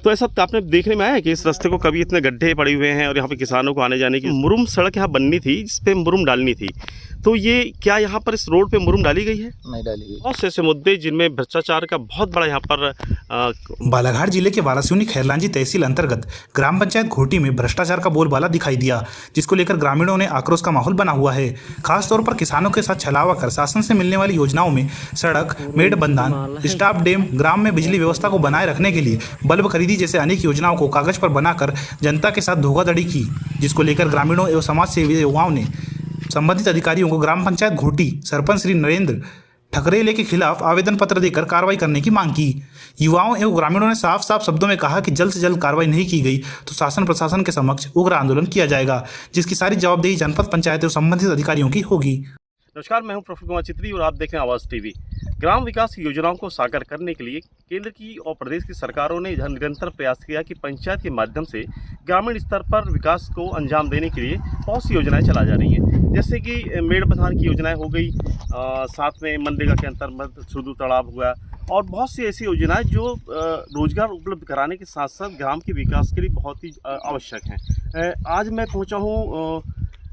तो ऐसा आपने देखने में आया है कि इस रास्ते को कभी इतने गड्ढे पड़े हुए हैं और यहाँ पे किसानों को आने जाने की मुरुम सड़क यहाँ बननी थी, जिस पे मुरुम डालनी थी, तो ये क्या यहाँ पर इस रोड पे मुरुम डाली गई है? नहीं डाली गई। बहुत से ऐसे मुद्दे जिनमें भ्रष्टाचार का बहुत बड़ा यहाँ पर बालाघाट जिले के वारासिवनी खैरलांजी तहसील अंतर्गत ग्राम पंचायत घोटी में भ्रष्टाचार का बोलबाला दिखाई दिया, जिसको लेकर ग्रामीणों ने आक्रोश का माहौल बना हुआ है। खासतौर पर किसानों के साथ छलावा कर शासन से मिलने वाली योजनाओं में सड़क, मेड़बंधान, स्टाफ डैम, ग्राम में बिजली व्यवस्था को बनाए रखने के लिए बल्ब खरीदी जैसे अनेक योजनाओं को कागज पर बनाकर जनता के साथ धोखाधड़ी की, जिसको लेकर ग्रामीणों एवं समाज सेवी युवाओं ने संबंधित अधिकारियों को ग्राम पंचायत घोटी सरपंच श्री नरेंद्र ठकरेले के खिलाफ आवेदन पत्र देकर कार्रवाई करने की मांग की। युवाओं एवं ग्रामीणों ने साफ साफ शब्दों में कहा कि जल्द से जल्द कार्रवाई नहीं की गई तो शासन प्रशासन के समक्ष उग्र आंदोलन किया जाएगा, जिसकी सारी जवाबदेही जनपद पंचायत एवं संबंधित अधिकारियों की होगी। नमस्कार, मैं हूं प्रफुल्ल कुमार चित्री और आप देख रहे हैं आवाज़ टीवी। ग्राम विकास योजनाओं को साकार करने के लिए केंद्र की और प्रदेश की सरकारों ने निरंतर प्रयास किया कि पंचायत के माध्यम से ग्रामीण स्तर पर विकास को अंजाम देने के लिए बहुत सी योजनाएं चला जा रही हैं, जैसे कि मेड़बंधान की योजनाएं हो गई, साथ में मनरेगा के अंतर्गत सुदू तालाब हुआ और बहुत सी ऐसी योजनाएं जो रोजगार उपलब्ध कराने के साथ साथ ग्राम के विकास के लिए बहुत ही आवश्यक हैं। आज मैं पहुँचा हूँ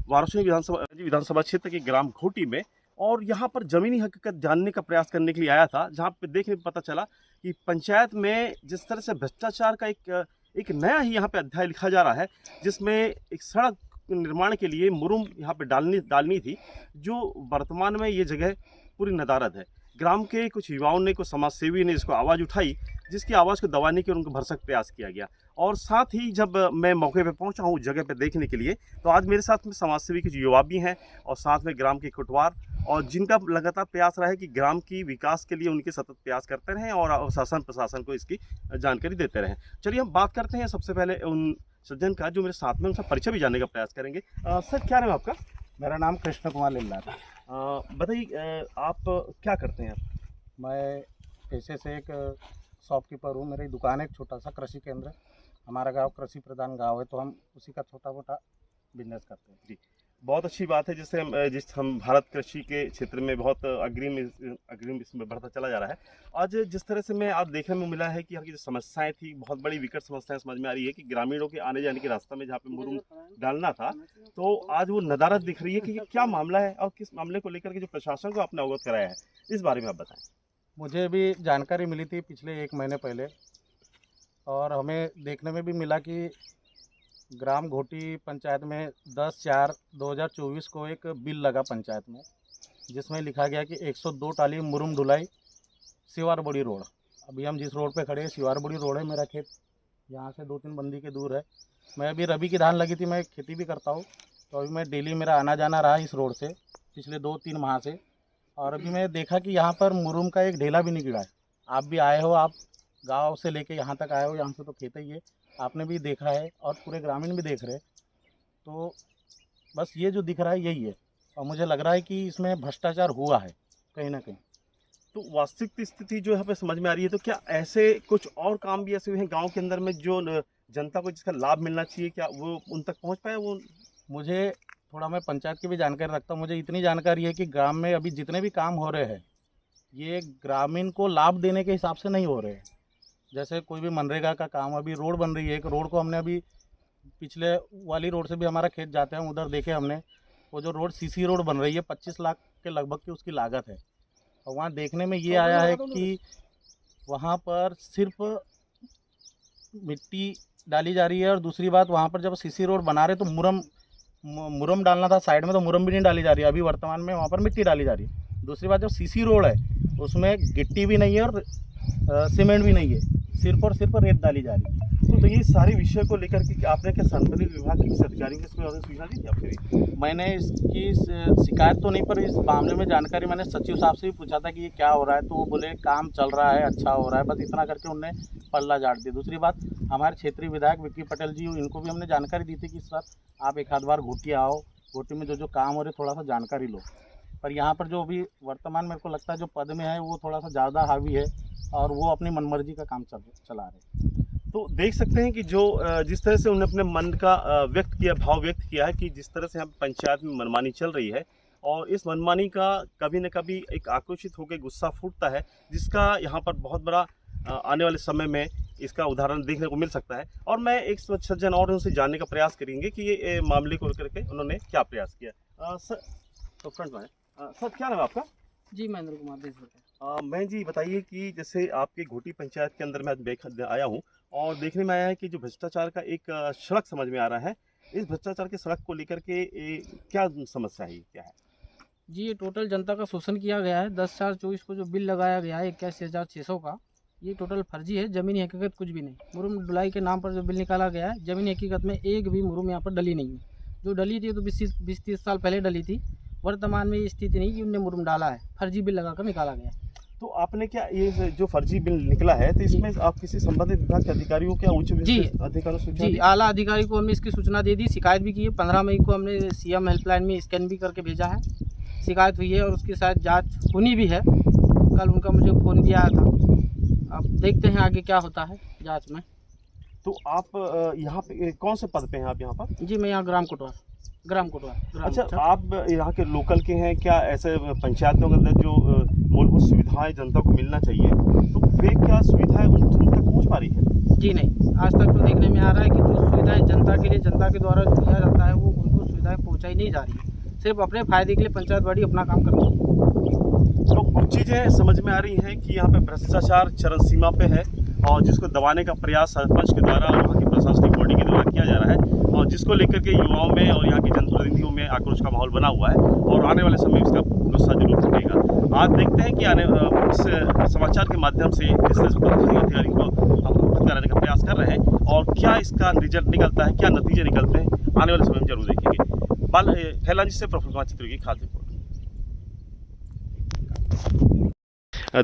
वारासिवनी विधानसभा क्षेत्र के ग्राम घोटी में और यहाँ पर ज़मीनी हकीकत जानने का प्रयास करने के लिए आया था, जहाँ पे देखने में पता चला कि पंचायत में जिस तरह से भ्रष्टाचार का एक नया ही यहाँ पे अध्याय लिखा जा रहा है, जिसमें एक सड़क निर्माण के लिए मुरुम यहाँ पे डालनी थी, जो वर्तमान में ये जगह पूरी नदारद है। ग्राम के कुछ युवाओं ने, कुछ समाज सेवी ने इसको आवाज़ उठाई, जिसकी आवाज़ को दबाने के उनको भरसक प्रयास किया गया। और साथ ही जब मैं मौके पे पहुंचा हूं जगह पे देखने के लिए, तो आज मेरे साथ में समाज सेवी कुछ युवा भी हैं और साथ में ग्राम के कोटवार, और जिनका लगातार प्रयास रहा है कि ग्राम की विकास के लिए उनके सतत प्रयास करते रहें और शासन प्रशासन को इसकी जानकारी देते रहें। चलिए हम बात करते हैं सबसे पहले उन सज्जन का जो मेरे साथ में, उनका परिचय भी जानने का प्रयास करेंगे। सर, क्या नाम है आपका? मेरा नाम कृष्ण कुमार लिल्लार है। बताइए, आप क्या करते हैं? मैं पेशे से एक शॉपकीपर हूँ। मेरी दुकान है, एक छोटा सा कृषि केंद्र। हमारा गांव कृषि प्रधान गांव है, तो हम उसी का छोटा मोटा बिजनेस करते हैं। जी, बहुत अच्छी बात है। जिस हम भारत कृषि के क्षेत्र में बहुत अग्रिम इसमें बढ़ता चला जा रहा है। आज जिस तरह से मैं आज देखने में मिला है कि यहाँ की जो समस्याएं थी, बहुत बड़ी विकट समस्याएं समझ में आ रही है कि ग्रामीणों के आने जाने के रास्ते में जहाँ पे मुरुम डालना था, तो आज वो नदारद दिख रही है कि ये क्या मामला है और किस मामले को लेकर के जो प्रशासन को आपने अवगत कराया है, इस बारे में आप बताएं। मुझे भी जानकारी मिली थी पिछले 1 महीने पहले, और हमें देखने में भी मिला कि ग्राम घोटी पंचायत में 10/4/2024 को एक बिल लगा पंचायत में, जिसमें लिखा गया कि 102 टाली मुरुम ढुलाई शिवारबड़ी रोड। अभी हम जिस रोड पे खड़े हैं शिवारबड़ी रोड है। मेरा खेत यहाँ से 2-3 बंदी के दूर है। मैं अभी रबी की धान लगी थी, मैं खेती भी करता हूँ, तो अभी मैं डेली मेरा आना जाना रहा इस रोड से पिछले 2-3 माह से। और अभी मैं देखा कि यहाँ पर मुरुम का एक ढेला भी नहीं गिरा है। आप भी आए हो, आप गांव से लेके यहाँ तक आए हो, यहाँ से तो खेत ही है, आपने भी देखा है और पूरे ग्रामीण भी देख रहे हैं। तो बस ये जो दिख रहा है यही है, और मुझे लग रहा है कि इसमें भ्रष्टाचार हुआ है कहीं ना कहीं। तो वास्तविक स्थिति जो यहाँ पे समझ में आ रही है, तो क्या ऐसे कुछ और काम भी ऐसे हुए हैं गाँव के अंदर में जो जनता को जिसका लाभ मिलना चाहिए, क्या वो उन तक पहुँच पाया? वो मुझे थोड़ा, मैं पंचायत की भी जानकारी रखता हूँ, मुझे इतनी जानकारी है कि ग्राम में अभी जितने भी काम हो रहे हैं ये ग्रामीण को लाभ देने के हिसाब से नहीं हो रहे हैं। जैसे कोई भी मनरेगा का काम, अभी रोड बन रही है, एक रोड को हमने अभी पिछले वाली रोड से भी हमारा खेत जाते हैं उधर देखे हमने, वो जो रोड सीसी रोड बन रही है 25 लाख के लगभग की उसकी लागत है। और वहाँ देखने में ये आया है कि वहाँ पर सिर्फ मिट्टी डाली जा रही है, और दूसरी बात वहाँ पर जब सीसी रोड बना रहे तो मुरम डालना था साइड में, तो मुरम भी नहीं डाली जा रही है। अभी वर्तमान में वहाँ पर मिट्टी डाली जा रही है। दूसरी बात, जब सीसी रोड है उसमें गिट्टी भी नहीं है और सीमेंट भी नहीं है, सिर्फ और सिर्फ रेत डाली जा रही है। तो ये सारे विषय को लेकर के आपने क्या संबंधित विभाग के किसी अधिकारी को इसमें सूचना दी थी आपके? मैंने इसकी शिकायत तो नहीं, पर इस मामले में जानकारी मैंने सचिव साहब से भी पूछा था कि ये क्या हो रहा है, तो वो बोले काम चल रहा है, अच्छा हो रहा है, बस इतना करके उनने पल्ला झाड़ दिया। दूसरी बात, हमारे क्षेत्रीय विधायक विक्की पटेल जी, इनको भी हमने जानकारी दी थी कि सर आप एक आध बार घोटी आओ, घोटी में जो काम हो रहे थोड़ा सा जानकारी लो। पर यहाँ पर जो अभी वर्तमान मेरे को लगता है जो पद में है वो थोड़ा सा ज़्यादा हावी है, और वो अपनी मनमर्जी का काम चला रहे हैं। तो देख सकते हैं कि जो जिस तरह से उन्होंने अपने मन का भाव व्यक्त किया है कि जिस तरह से यहाँ पंचायत में मनमानी चल रही है, और इस मनमानी का कभी न कभी एक आक्रोशित होकर गुस्सा फूटता है, जिसका यहाँ पर बहुत बड़ा आने वाले समय में इसका उदाहरण देखने को मिल सकता है। और मैं एक सज्जन और उनसे जानने का प्रयास करेंगे कि ये मामले को लेकर के उन्होंने क्या प्रयास किया। सर तो फ्रंट में सर, क्या नाम है आपका? जी महेंद्र कुमार देशभक्त। मैं जी बताइए कि जैसे आपके घोटी पंचायत के अंदर मैं आया हूँ और देखने में आया है कि जो भ्रष्टाचार का एक सड़क समझ में आ रहा है, इस भ्रष्टाचार के सड़क को लेकर के क्या समस्या है, क्या है? जी ये टोटल जनता का शोषण किया गया है। 10/4/24 को जो बिल लगाया गया है 81,600 का, ये टोटल फर्जी है। ज़मीनी हकीकत कुछ भी नहीं। मुरुम डुलाई के नाम पर जो बिल निकाला गया है, ज़मीनी हकीकत में एक भी मुरुम यहाँ पर डली नहीं है। जो डली थी तो 20-30 साल पहले डली थी। वर्तमान में ये स्थिति नहीं कि उनने मुरुम डाला है, फर्जी बिल लगाकर निकाला गया है। तो आपने क्या ये जो फर्जी बिल निकला है, तो इसमें आप किसी संबंधित विभाग के अधिकारियों क्या उच्च अधिकारियों से जी आला अधिकारी को हमने इसकी सूचना दे दी, शिकायत भी की है। 15 मई को हमने CM हेल्पलाइन में स्कैन भी करके भेजा है। शिकायत हुई है और उसकी शायद जांच होनी भी है। कल उनका मुझे फ़ोन भी आया था। अब देखते हैं आगे क्या होता है जांच में। तो आप यहाँ पे कौन से पद पे हैं आप यहाँ पर? जी मैं यहाँ ग्राम कोटवार। अच्छा, आप यहाँ के लोकल के हैं क्या? ऐसे पंचायतों के अंदर जो मूलभूत सुविधाएं जनता को मिलना चाहिए, तो वे क्या सुविधाएं उन तक पहुँच पा रही है? जी नहीं, आज तक तो देखने में आ रहा है कि जो सुविधाएं जनता के लिए जनता के द्वारा जो दिया जाता है वो उनको सुविधाएं पहुँचाई नहीं जा रही है। सिर्फ अपने फायदे के लिए पंचायत बॉडी अपना काम कर रही है। तो कुछ चीज़ें समझ में आ रही हैं कि यहाँ पे भ्रष्टाचार चरम सीमा पे है और जिसको दबाने का प्रयास सरपंच के द्वारा और वहाँ की प्रशासनिक बॉडी के द्वारा किया जा रहा है, और जिसको लेकर के युवाओं में और यहाँ के जनप्रतिनिधियों में आक्रोश का माहौल बना हुआ है और आने वाले समय में इसका गुस्सा जरूर फूटेगा। आज देखते हैं कि इस समाचार के माध्यम से किस तरह से प्रशासनिक अधिकारी को हम कराने का प्रयास कर रहे हैं और क्या इसका रिजल्ट निकलता है, क्या नतीजे निकलते हैं, आने वाले समय में जरूर देखेंगे। खैरलांजी से प्रफुल्ल कुमार चित्री की खास रिपोर्ट।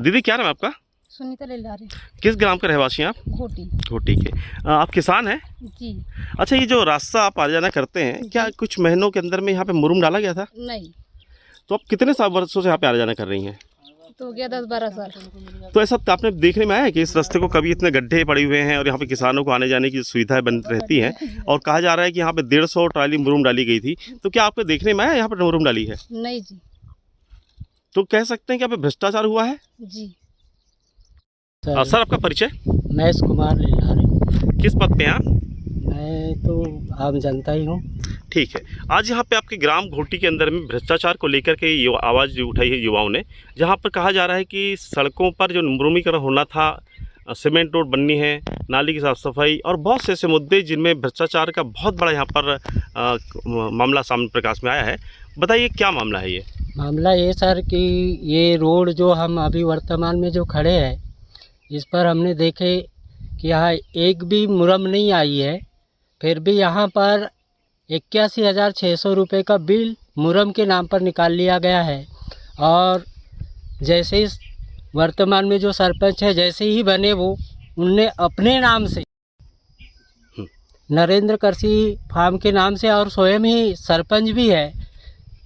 दीदी क्या नाम है आपका? सुनीता लेलारे। किस ग्राम के रहवासी हैं आप? घोटी। घोटी के। आप किसान हैं? जी। अच्छा, ये जो रास्ता आप आना जाना करते हैं, क्या कुछ महीनों के अंदर में यहाँ पे मुरुम डाला गया था? नहीं। तो आप कितने वर्षों से यहाँ पे आना जाना कर रही हैं? तो हो गया 10-12 साल। तो ऐसा आपने देखने में आया है कि इस रास्ते को कभी इतने गड्ढे पड़े हुए हैं और यहाँ पे किसानों को आने जाने की सुविधाएं बन रहती हैं और कहा जा रहा है कि यहाँ पे 150 ट्राली मुरुम डाली गई थी, तो क्या आपको देखने में आया यहाँ पे मुरुम डाली है? नहीं जी। तो कह सकते हैं कि यहाँ पे भ्रष्टाचार हुआ है? जी। सर आपका परिचय? महेश कुमार लेलारे। किस पद पे हैं आप? मैं तो आम जनता ही हूँ। ठीक है। आज यहाँ पे आपके ग्राम घोटी के अंदर में भ्रष्टाचार को लेकर के आवाज़ उठाई है युवाओं ने, जहाँ पर कहा जा रहा है कि सड़कों पर जो मुरुमीकरण होना था, सीमेंट रोड बननी है, नाली की साफ सफाई और बहुत से ऐसे मुद्दे जिनमें भ्रष्टाचार का बहुत बड़ा यहाँ पर मामला सामने प्रकाश में आया है। बताइए क्या मामला है ये? मामला ये सर कि ये रोड जो हम अभी वर्तमान में जो खड़े हैं, इस पर हमने देखे कि यहाँ एक भी मुरम नहीं आई है, फिर भी यहाँ पर 81,600 रुपये का बिल मुरम के नाम पर निकाल लिया गया है। और जैसे इस वर्तमान में जो सरपंच है जैसे ही बने वो उनने अपने नाम से नरेंद्र कृषि फार्म के नाम से और स्वयं ही सरपंच भी है,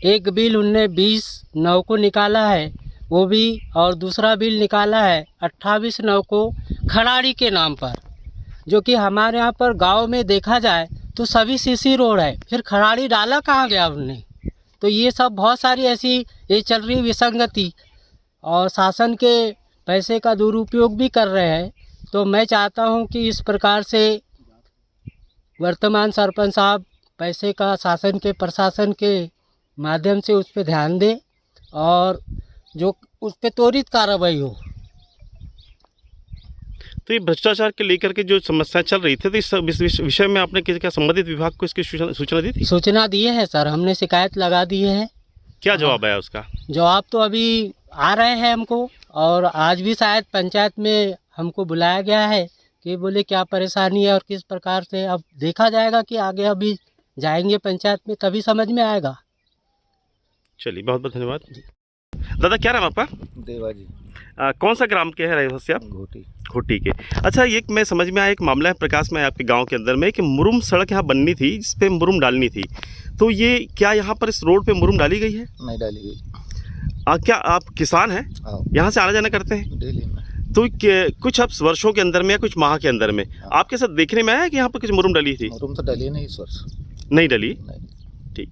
एक बिल उनने 20/9 को निकाला है वो भी, और दूसरा बिल निकाला है 28/9 को खड़ाड़ी के नाम पर, जो कि हमारे यहाँ पर गांव में देखा जाए तो सभी सीसी रोड है, फिर खड़ाड़ी डाला कहाँ गया उनने? तो ये सब बहुत सारी ऐसी ये चल रही विसंगति और शासन के पैसे का दुरुपयोग भी कर रहे हैं। तो मैं चाहता हूँ कि इस प्रकार से वर्तमान सरपंच साहब पैसे का शासन के प्रशासन के माध्यम से उस पर ध्यान दें और जो उस पर त्वरित कार्रवाई हो। तो ये भ्रष्टाचार के लेकर के जो समस्याएं चल रही थी, तो इस विषय में आपने किसी क्या संबंधित विभाग को इसकी सूचना दी थी? सूचना दिए है सर, हमने शिकायत लगा दी है। क्या जवाब आया उसका? जवाब तो अभी आ रहे हैं हमको, और आज भी शायद पंचायत में हमको बुलाया गया है कि बोले क्या परेशानी है और किस प्रकार से। अब देखा जाएगा कि आगे अभी जाएंगे पंचायत में तभी समझ में आएगा। चलिए, बहुत बहुत धन्यवाद। दादा क्या नाम आपका? देवाजी। कौन सा ग्राम के हैं रहवासी आप? घोटी। घोटी के। अच्छा, ये मैं समझ में आया एक मामला है प्रकाश में आपके गांव के अंदर में कि मुरुम सड़क यहाँ बननी थी जिस पे मुरुम डालनी थी, तो ये क्या यहाँ पर इस रोड पे मुरुम डाली गई है? नहीं डाली गई। क्या आप किसान हैं? यहाँ से आना जाना करते हैं? डेली में। तो कुछ अब वर्षों के अंदर में या कुछ माह के अंदर में आपके साथ देखने में आया कि यहाँ पर कुछ मुरुम डली थी? मुरुम तो डली नहीं इस वर्ष। नहीं डली? नहीं। ठीक।